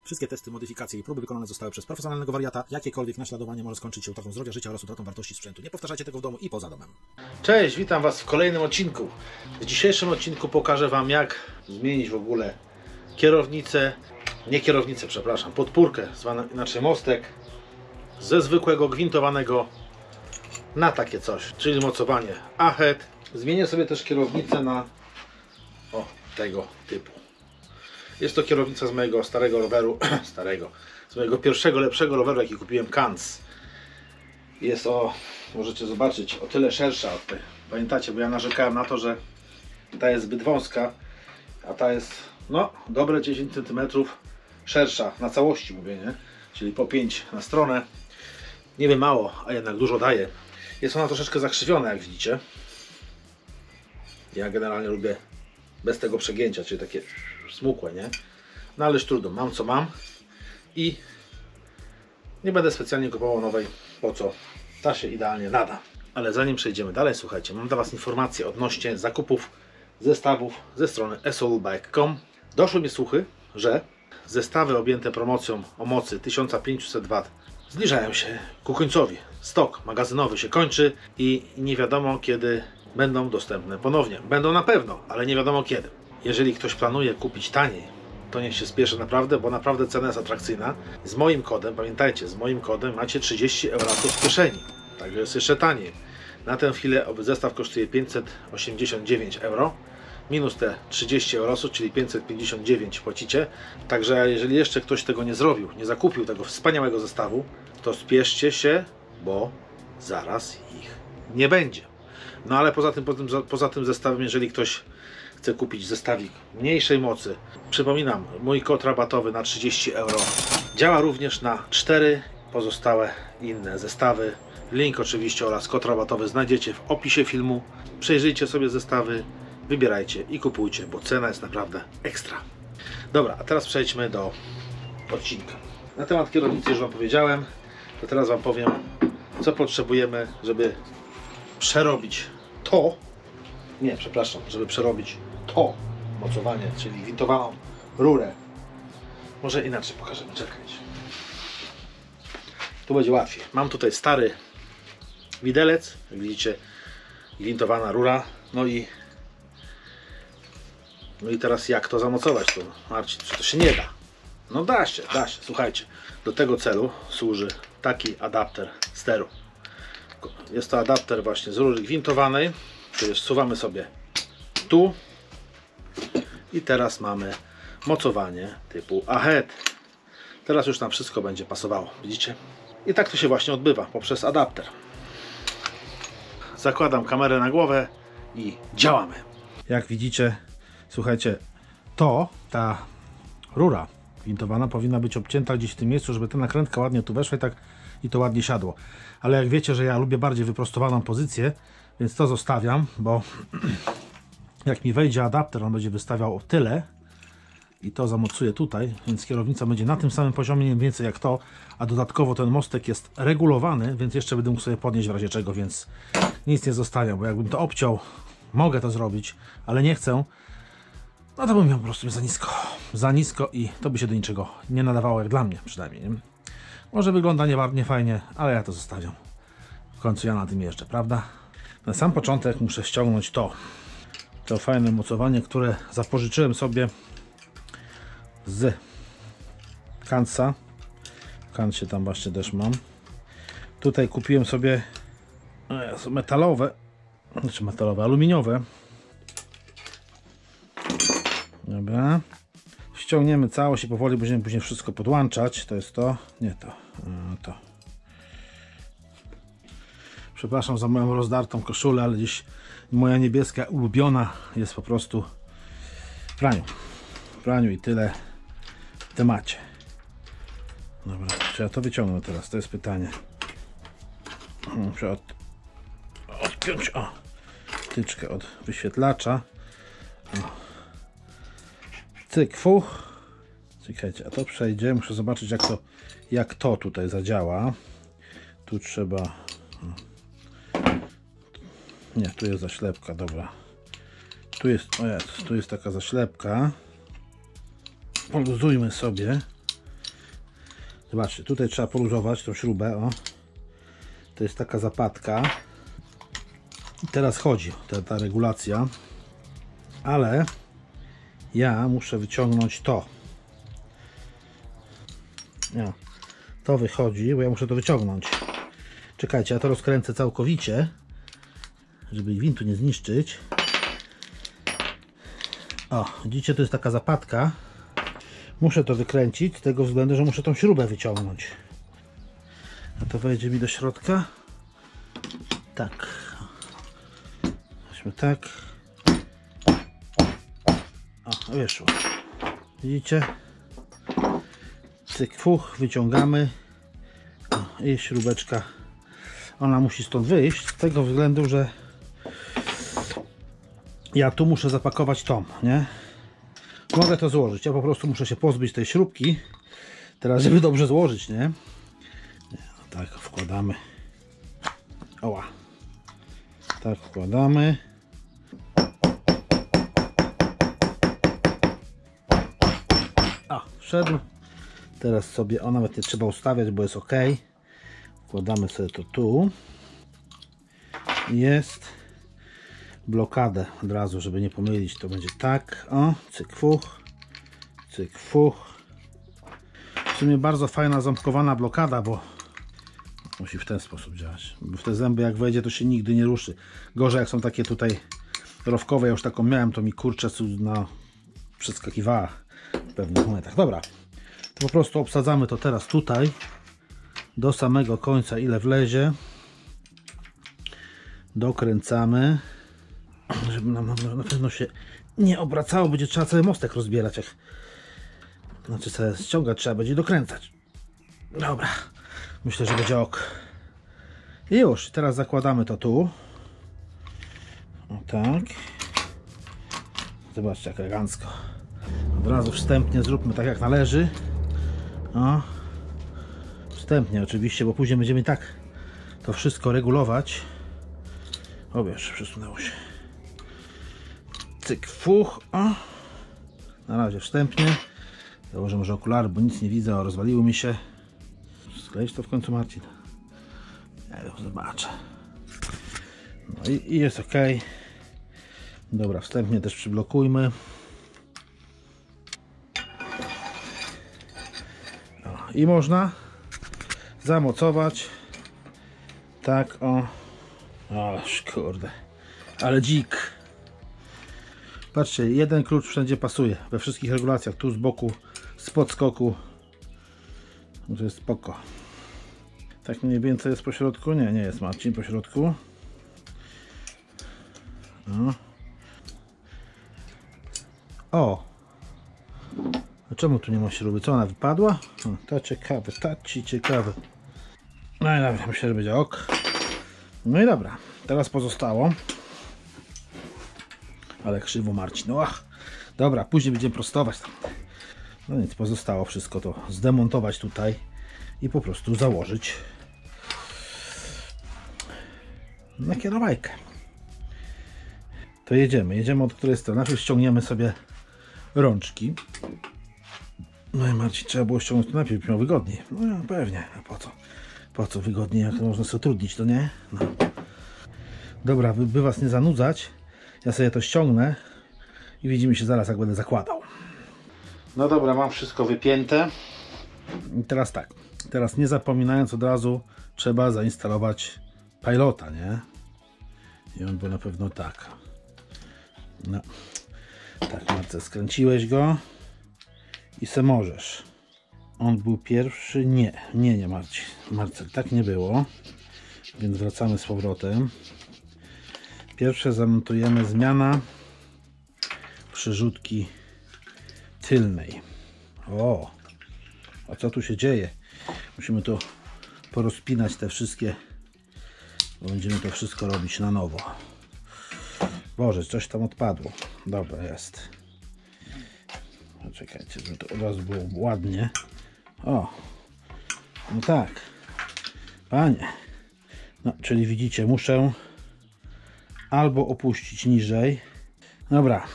Wszystkie testy, modyfikacje i próby wykonane zostały przez profesjonalnego wariata. Jakiekolwiek naśladowanie może skończyć się utratą zdrowia, życia oraz utratą wartości sprzętu. Nie powtarzajcie tego w domu i poza domem. Cześć, witam Was w kolejnym odcinku. W dzisiejszym odcinku pokażę Wam, jak zmienić w ogóle podpórkę, zwana inaczej mostek, ze zwykłego gwintowanego na takie coś, czyli mocowanie ahead. Zmienię sobie też kierownicę na tego typu. Jest to kierownica z mojego starego roweru, z mojego pierwszego, lepszego roweru, jaki kupiłem, Kans. Jest możecie zobaczyć, o tyle szersza od tej. Pamiętacie, bo ja narzekałem na to, że ta jest zbyt wąska, a ta jest, dobre 10 cm szersza, na całości mówię, nie? Czyli po 5 na stronę. Niby mało, a jednak dużo daje. Jest ona troszeczkę zakrzywiona, jak widzicie. Ja generalnie lubię bez tego przegięcia, czyli takie smukłe, nie? No ależ trudno, mam co mam i nie będę specjalnie kupował nowej, po co? Ta się idealnie nada. Ale zanim przejdziemy dalej, słuchajcie, mam dla Was informacje odnośnie zakupów zestawów ze strony solbike.com. Doszły mi słuchy, że zestawy objęte promocją o mocy 1500 W zbliżają się ku końcowi. Stok magazynowy się kończy i nie wiadomo, kiedy będą dostępne ponownie. Będą na pewno, ale nie wiadomo kiedy. Jeżeli ktoś planuje kupić taniej, to niech się spieszy naprawdę, bo naprawdę cena jest atrakcyjna. Z moim kodem, pamiętajcie, z moim kodem macie 30 € w kieszeni. Także jest jeszcze taniej. Na tę chwilę zestaw kosztuje 589 €. Minus te 30 €, czyli 559 płacicie. Także jeżeli jeszcze ktoś tego nie zrobił, nie zakupił tego wspaniałego zestawu, to spieszcie się, bo zaraz ich nie będzie. No ale poza tym zestawem, jeżeli ktoś chce kupić zestawik mniejszej mocy, przypominam, mój kod rabatowy na 30 € działa również na 4 pozostałe inne zestawy. Link oczywiście oraz kod rabatowy znajdziecie w opisie filmu. Przejrzyjcie sobie zestawy, wybierajcie i kupujcie, bo cena jest naprawdę ekstra. Dobra, a teraz przejdźmy do odcinka. Na temat kierownicy już Wam powiedziałem, to teraz Wam powiem, co potrzebujemy, żeby przerobić żeby przerobić to mocowanie, czyli gwintowaną rurę. Może inaczej pokażemy, czekajcie. Tu będzie łatwiej. Mam tutaj stary widelec, jak widzicie, gwintowana rura. No i teraz jak to zamocować? To, Marcin, czy to się nie da? No da się, słuchajcie. Do tego celu służy taki adapter steru. Jest to adapter właśnie z rury gwintowanej, czyli wsuwamy sobie tu i teraz mamy mocowanie typu ahead. Teraz już nam wszystko będzie pasowało, widzicie? I tak to się właśnie odbywa poprzez adapter. Zakładam kamerę na głowę i działamy. Jak widzicie, słuchajcie, ta rura gwintowana powinna być obcięta gdzieś w tym miejscu, żeby ta nakrętka ładnie tu weszła i to ładnie siadło. Ale jak wiecie, że ja lubię bardziej wyprostowaną pozycję, więc to zostawiam, bo jak mi wejdzie adapter, on będzie wystawiał o tyle i to zamocuję tutaj, więc kierownica będzie na tym samym poziomie mniej więcej jak to, a dodatkowo ten mostek jest regulowany, więc jeszcze będę mógł sobie podnieść w razie czego, więc nic nie zostawiam, bo jakbym to obciął, mogę to zrobić, ale nie chcę, no to bym miał po prostu za nisko i to by się do niczego nie nadawało, jak dla mnie przynajmniej, nie? Może wygląda nie fajnie, ale ja to zostawiam. W końcu ja na tym jeżdżę, prawda? Na sam początek muszę ściągnąć to fajne mocowanie, które zapożyczyłem sobie z Kansa. W Kansie tam właśnie też mam. Tutaj kupiłem sobie aluminiowe. Dobra. Ściągniemy całość i powoli będziemy później wszystko podłączać. To jest to, nie to, to. Przepraszam za moją rozdartą koszulę, ale gdzieś moja niebieska ulubiona jest po prostu w praniu i tyle w temacie. Dobra, czy ja to wyciągnę teraz? To jest pytanie. Muszę odpiąć wtyczkę od wyświetlacza. Cyk, fuch. Czekajcie, a to przejdzie. Muszę zobaczyć, jak to tutaj zadziała. Tu trzeba... Nie, tu jest zaślepka, dobra. Tu jest taka zaślepka. Poluzujmy sobie. Zobaczcie, tutaj trzeba poluzować tą śrubę, o. To jest taka zapadka. I teraz chodzi ta regulacja. Ale ja muszę wyciągnąć to. Nie, to wychodzi, bo ja muszę to wyciągnąć. Czekajcie, ja to rozkręcę całkowicie, żeby gwintu nie zniszczyć. O, widzicie, to jest taka zapadka. Muszę to wykręcić z tego względu, że muszę tą śrubę wyciągnąć. A to wejdzie mi do środka. Tak. Weźmy tak. O, wyszło. Widzicie? Cyk, fuch, wyciągamy. O, i śrubeczka. Ona musi stąd wyjść z tego względu, że ja tu muszę zapakować tą, nie? Mogę to złożyć, ja po prostu muszę się pozbyć tej śrubki teraz, żeby dobrze złożyć, nie? Tak wkładamy. Oła. Tak wkładamy. O, wszedł. Teraz sobie, o, nawet nie trzeba ustawiać, bo jest ok. Wkładamy sobie to tu. Jest. Blokadę od razu, żeby nie pomylić, to będzie tak. O, cyk fuch. Cyk fuch. W sumie bardzo fajna ząbkowana blokada, bo musi w ten sposób działać. Bo w te zęby jak wejdzie, to się nigdy nie ruszy. Gorzej jak są takie tutaj rowkowe, ja już taką miałem, to mi kurczę przeskakiwała w pewnych momentach. Dobra, to po prostu obsadzamy to teraz tutaj do samego końca, ile wlezie. Dokręcamy, żeby nam na pewno się nie obracało. Będzie trzeba cały mostek rozbierać, jak znaczy sobie ściągać, trzeba będzie dokręcać. Dobra, myślę, że będzie ok. I już, teraz zakładamy to tu. O tak. Zobaczcie, jak elegancko. Od razu wstępnie zróbmy tak, jak należy. O. Wstępnie oczywiście, bo później będziemy tak to wszystko regulować. O, wiesz, przesunęło się. Cyk, fuch. O. Na razie wstępnie. Założę może okulary, bo nic nie widzę. O, rozwaliły mi się. Skleić to w końcu, Marcin? Ja już zobaczę. No i jest ok. Dobra, wstępnie też przyblokujmy. O, i można zamocować. Tak, o. O, kurde. Ale dzik. Patrzcie, jeden klucz wszędzie pasuje. We wszystkich regulacjach. Tu z boku, z podskoku. To jest spoko. Tak mniej więcej jest po środku? Nie, nie jest, Marcin, po środku. O! A czemu tu nie ma śruby? Co, ona wypadła? O, to ciekawe, ciekawe. No i dobra, myślę, że będzie ok. No i dobra, teraz pozostało. Ale krzywo, Marcin. Ach, dobra, później będziemy prostować tam. No nic, pozostało wszystko to zdemontować tutaj i po prostu założyć na kierowajkę. To jedziemy od której strony. Najpierw ściągniemy sobie rączki. No i Marcin, trzeba było ściągnąć to najpierw, miał wygodniej. No pewnie, a po co? Po co wygodniej, jak to można sobie utrudnić, to nie? No. Dobra, by was nie zanudzać, ja sobie to ściągnę i widzimy się zaraz, jak będę zakładał. No dobra, mam wszystko wypięte. I teraz tak, teraz nie zapominając, od razu trzeba zainstalować pilota, nie? I on był na pewno tak. No. Tak, Marce, skręciłeś go i se możesz. On był pierwszy? Nie, Marcel, tak nie było. Więc wracamy z powrotem. Pierwsze zamontujemy zmiana przerzutki tylnej. O! A co tu się dzieje? Musimy tu porozpinać te wszystkie, bo będziemy to wszystko robić na nowo. Boże, coś tam odpadło. Dobra, jest. Czekajcie, żeby to od razu było ładnie. O! No tak. Panie. No, czyli widzicie, muszę albo opuścić niżej. Dobra.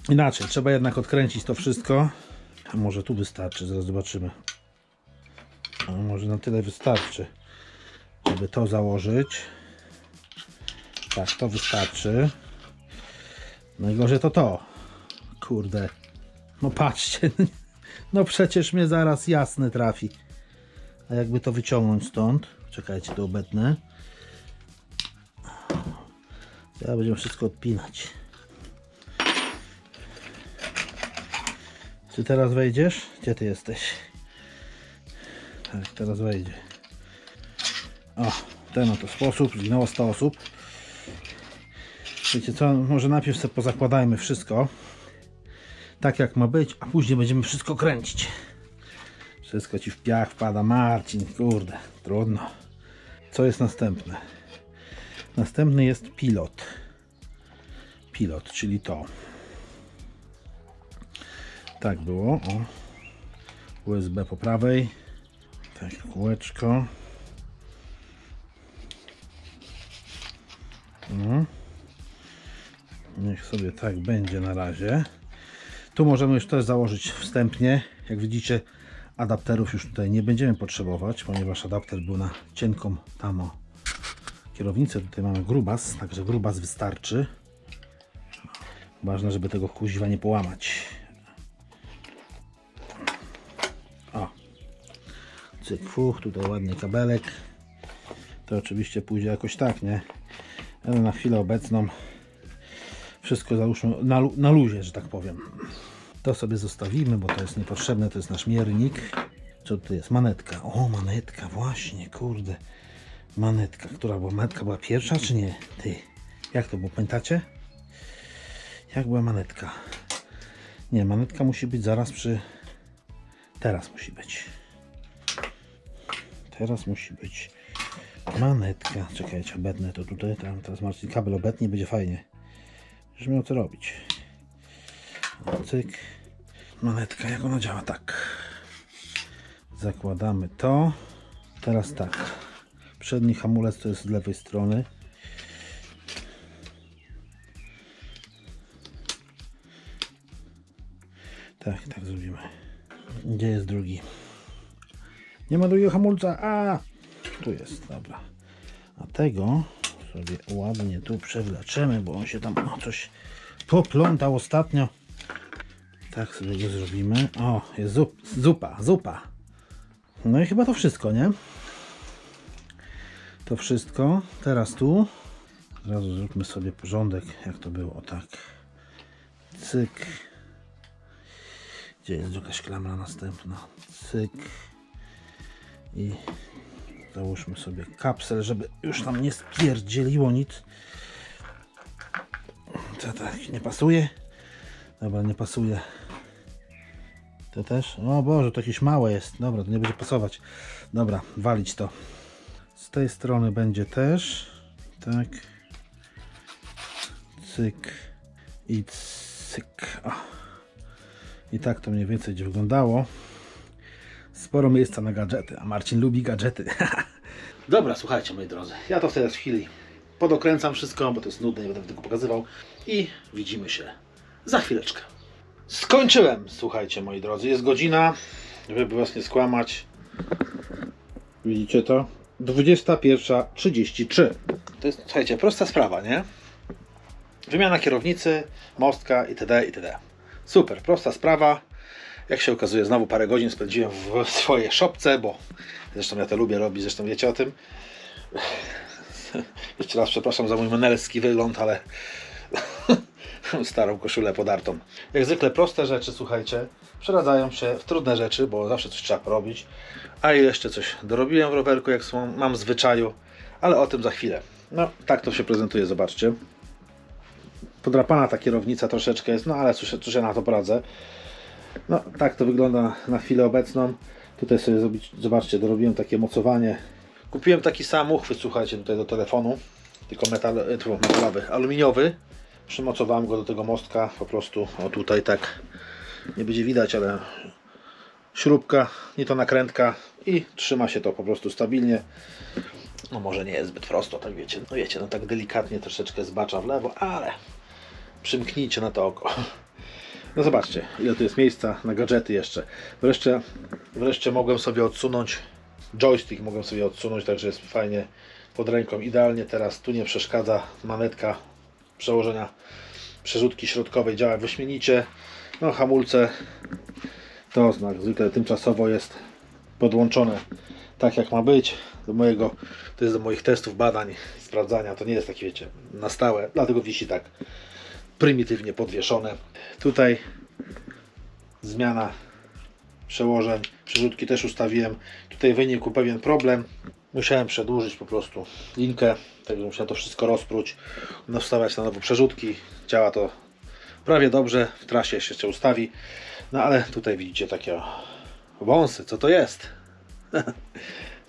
Inaczej, trzeba jednak odkręcić to wszystko. A może tu wystarczy, zaraz zobaczymy. No, może na tyle wystarczy, żeby to założyć. Tak, to wystarczy. Najgorzej to. Kurde. No patrzcie. No przecież mnie zaraz jasne trafi. A jakby to wyciągnąć stąd? Czekajcie, to obetnę. Teraz będziemy wszystko odpinać. Czy teraz wejdziesz? Gdzie ty jesteś? Tak, teraz wejdzie. O, ten oto sposób. Zginęło 100 osób. Wiecie co? Może najpierw sobie pozakładajmy wszystko. Tak jak ma być, a później będziemy wszystko kręcić. Wszystko ci w piach wpada, Marcin. Kurde, trudno. Co jest następne? Następny jest pilot. Pilot, czyli to. Tak było. O. USB po prawej. Tak, kółeczko. No. Niech sobie tak będzie na razie. Tu możemy już też założyć wstępnie. Jak widzicie, adapterów już tutaj nie będziemy potrzebować, ponieważ adapter był na cienką tam kierownicę. Tutaj mamy grubas, także grubas wystarczy. Ważne, żeby tego kuźwa nie połamać. O. Cyk, fuch, tutaj ładnie kabelek. To oczywiście pójdzie jakoś tak, nie? Ale na chwilę obecną wszystko załóżmy na luzie, że tak powiem. To sobie zostawimy, bo to jest niepotrzebne, to jest nasz miernik. Co to jest? Manetka. O, manetka, właśnie, kurde. Manetka, która była? Manetka była pierwsza, czy nie? Ty, jak to było, pamiętacie? Jak była manetka? Nie, manetka musi być zaraz przy... Teraz musi być. Teraz musi być manetka. Czekajcie, obetnę to tutaj. Teraz Marcin kabel obetnie, będzie fajnie. Już miał co robić. Cyk. Manetka, jak ona działa? Tak. Zakładamy to. Teraz tak. Przedni hamulec to jest z lewej strony. Tak, tak zrobimy. Gdzie jest drugi? Nie ma drugiego hamulca. A! Tu jest, dobra. A tego sobie ładnie tu przewleczemy, bo on się tam coś poplątał ostatnio. Tak sobie go zrobimy. O, jest zupa. No i chyba to wszystko, nie? To wszystko. Teraz tu. Od razu zróbmy sobie porządek, jak to było. O tak. Cyk. Gdzie jest jakaś klamra następna? Cyk. I załóżmy sobie kapsel, żeby już tam nie spierdzieliło nic. Co tak, nie pasuje? Dobra, nie pasuje. To też? O Boże, to jakieś małe jest. Dobra, to nie będzie pasować. Dobra, walić to. Z tej strony będzie też. Tak. Cyk. I cyk. O. I tak to mniej więcej będzie wyglądało. Sporo miejsca na gadżety, a Marcin lubi gadżety. Dobra, słuchajcie moi drodzy, ja to w tej chwili podokręcam wszystko, bo to jest nudne, nie będę tego pokazywał. I widzimy się za chwileczkę. Skończyłem, słuchajcie moi drodzy, jest godzina, żeby was nie skłamać. Widzicie to? 21:33. To jest, słuchajcie, prosta sprawa, nie? Wymiana kierownicy, mostka itd. itd. Super, prosta sprawa. Jak się okazuje, znowu parę godzin spędziłem w swojej szopce, bo zresztą ja to lubię robić, zresztą wiecie o tym. Jeszcze raz przepraszam za mój menelski wygląd, ale starą koszulę podartą. Jak zwykle proste rzeczy, słuchajcie, przeradzają się w trudne rzeczy, bo zawsze coś trzeba porobić. A jeszcze coś dorobiłem w rowerku, jak mam w zwyczaju, ale o tym za chwilę. No, tak to się prezentuje, zobaczcie. Podrapana ta kierownica troszeczkę jest, no ale cóż ja na to poradzę. No, tak to wygląda na chwilę obecną. Tutaj sobie zobaczcie, dorobiłem takie mocowanie. Kupiłem taki sam uchwyt, słuchajcie, tutaj do telefonu, tylko metalowy, aluminiowy. Przymocowałem go do tego mostka, po prostu, o tutaj tak, nie będzie widać, ale śrubka, nie to nakrętka i trzyma się to po prostu stabilnie. No może nie jest zbyt prosto, tak wiecie, no wiecie, no tak delikatnie troszeczkę zbacza w lewo, ale przymknijcie na to oko. No zobaczcie, ile tu jest miejsca na gadżety jeszcze. Wreszcie mogłem sobie odsunąć joystick mogę sobie odsunąć, także jest fajnie pod ręką, idealnie teraz, tu nie przeszkadza manetka przełożenia przerzutki środkowej, działa wyśmienicie. No hamulce to znak zwykle tymczasowo jest podłączone tak jak ma być. To jest do moich testów, badań, sprawdzania, to nie jest takie, wiecie, na stałe, dlatego wisi tak prymitywnie podwieszone. Tutaj zmiana przełożeń, przerzutki też ustawiłem. Tutaj wynikł pewien problem. Musiałem przedłużyć po prostu linkę, także musiałem to wszystko rozpróć, wstawiać na nowo przerzutki. Działa to prawie dobrze, w trasie się jeszcze ustawi. No ale tutaj widzicie takie wąsy, co to jest?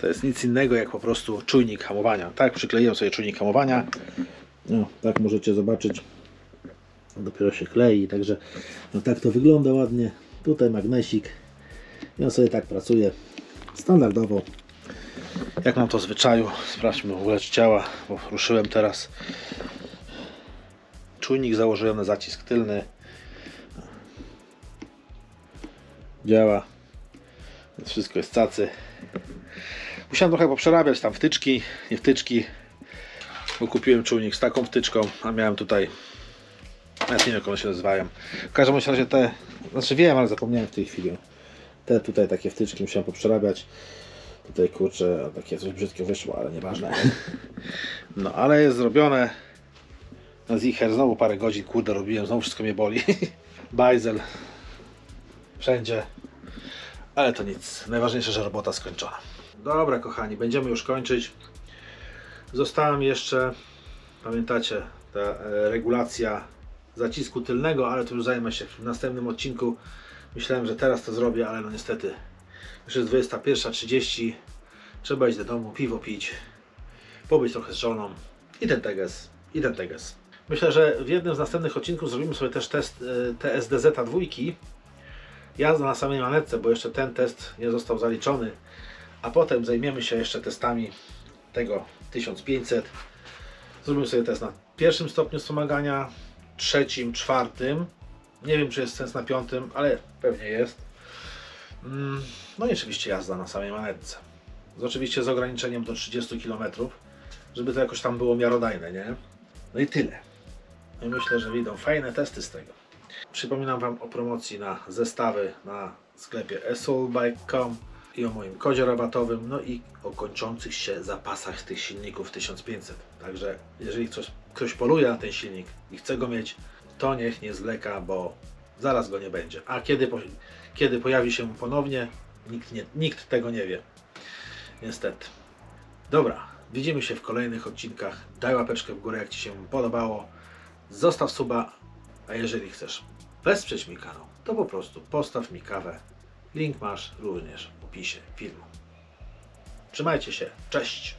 To jest nic innego jak po prostu czujnik hamowania. Tak, przykleiłem sobie czujnik hamowania. No, tak możecie zobaczyć. Dopiero się klei, także no, tak to wygląda ładnie. Tutaj magnesik. I on sobie tak pracuje standardowo. Jak mam to w zwyczaju. Sprawdźmy w ogóle, czy działa, bo ruszyłem teraz. Czujnik założyłem na zacisk tylny. Działa. Więc wszystko jest cacy. Musiałem trochę poprzerabiać tam wtyczki, nie wtyczki, bo kupiłem czujnik z taką wtyczką, a miałem tutaj, ja nie wiem jak one się nazywają. W każdym razie te, znaczy wiem, ale zapomniałem w tej chwili. Te tutaj takie wtyczki musiałem poprzerabiać. Tutaj kurczę, takie coś brzydkie wyszło, ale nieważne. No ale jest zrobione. Na zicher znowu parę godzin, kurde, robiłem, znowu wszystko mnie boli. Bajzel wszędzie. Ale to nic. Najważniejsze, że robota skończona. Dobra kochani, będziemy już kończyć. Została mi jeszcze, pamiętacie, ta regulacja zacisku tylnego, ale to już zajmę się w następnym odcinku. Myślałem, że teraz to zrobię, ale no niestety już jest 21:30. Trzeba iść do domu, piwo pić, pobyć trochę z żoną i ten teges, i ten teges. Myślę, że w jednym z następnych odcinków zrobimy sobie też test TSDZ-2. Jazda na samej manetce, bo jeszcze ten test nie został zaliczony, a potem zajmiemy się jeszcze testami tego 1500. Zrobimy sobie test na pierwszym stopniu wspomagania, trzecim, czwartym. Nie wiem, czy jest sens na piątym, ale pewnie jest. No i oczywiście jazda na samej manetce. Oczywiście z ograniczeniem do 30 km, żeby to jakoś tam było miarodajne, nie? No i tyle. I myślę, że wyjdą fajne testy z tego. Przypominam Wam o promocji na zestawy na sklepie esoulbike.com i o moim kodzie rabatowym, no i o kończących się zapasach tych silników 1500. Także jeżeli ktoś poluje na ten silnik i chce go mieć, to niech nie zwleka, bo zaraz go nie będzie. A kiedy pojawi się ponownie, nikt tego nie wie. Niestety. Dobra, widzimy się w kolejnych odcinkach. Daj łapeczkę w górę, jak Ci się podobało. Zostaw suba, a jeżeli chcesz wesprzeć mi kanał, to po prostu postaw mi kawę. Link masz również w opisie filmu. Trzymajcie się, cześć!